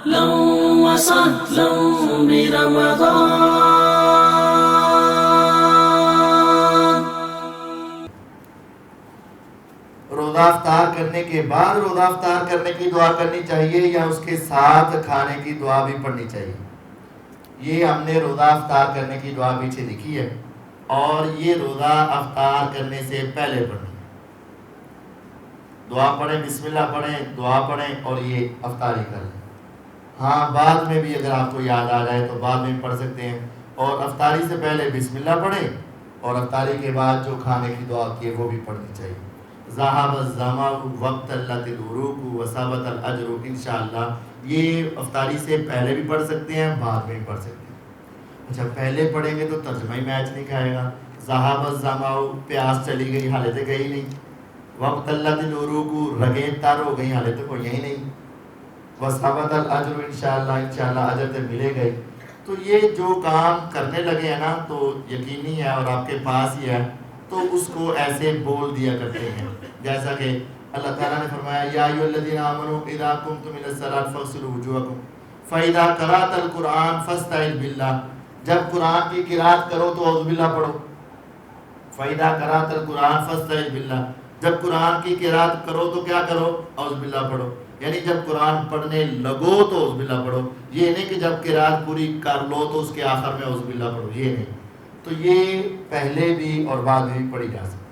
أهلا وسهلا برمضان. روزہ افطار کرنے کے بعد روزہ افطار کرنے کی دعا کرنی چاہیے یا اس کے ساتھ کھانے کی دعا بھی پڑھنی چاہیے؟ یہ ہم نے روزہ افطار کرنے کی دعا پیچھے لکھی ہے، اور یہ روزہ افطار کرنے سے پہلے پڑھنی ہے۔ دعا پڑھیں، بسم اللہ پڑھیں، دعا پڑھیں اور یہ افطاری کر لیں۔ ہاں بعد میں بھی اگر آپ کو یاد آ جائے تو بعد میں پڑھ سکتے ہیں، اور افطاری سے پہلے بسم اللہ پڑھیں، اور افطاری کے بعد جو کھانے کی دعا کی ہے وہ بھی پڑھنی چاہیے۔ ذہب الظمأ وابتلت العروق وثبت الاجر، انشاءاللہ یہ افطاری سے پہلے بھی پڑھ سکتے ہیں، بعد میں بھی پڑھ سکتے ہیں۔ اچھا پہلے پڑھیں گے تو ترجمہ ہی میچ نہیں کھائے گا۔ ذہب الظمأ، پیاس چلی گئی، حالت گئی نہیں۔ وابتلت العروق، رگیں تر ہو گئی، حالت کوئی یہی نہیں۔ وثبت الاجر، انشاءاللہ اجر تو ملے گا ہی۔ تو یہ جو کام کرنے لگے ہیں نا تو یقینی ہے اور آپ کے پاس ہی ہے، تو اس کو ایسے بول دیا کرتے ہیں جیسا کہ اللہ تعالیٰ نے فرمایا یا ایھا الذین آمنوا اذا قمتم الی الصلاۃ فاغسلوا وجوہکم فاذا قرأت القرآن فاستعذ باللہ، جب قرآن کی قرأت کرو تو اعوذ باللہ پڑھو۔ فاذا قرأت القرآن فاستعذ باللہ، جب قرآن کی قرأت کرو تو کیا کرو؟ اعوذ باللہ پڑھو۔ یعنی جب قرآن پڑھنے لگو تو اعوذ باللہ پڑھو، یہ نہیں کہ جب قرأت پوری کر لو تو اس کے آخر میں اعوذ باللہ پڑھو، یہ نہیں۔ تو یہ پہلے بھی اور بعد میں بھی پڑھی جا سکتی ہے۔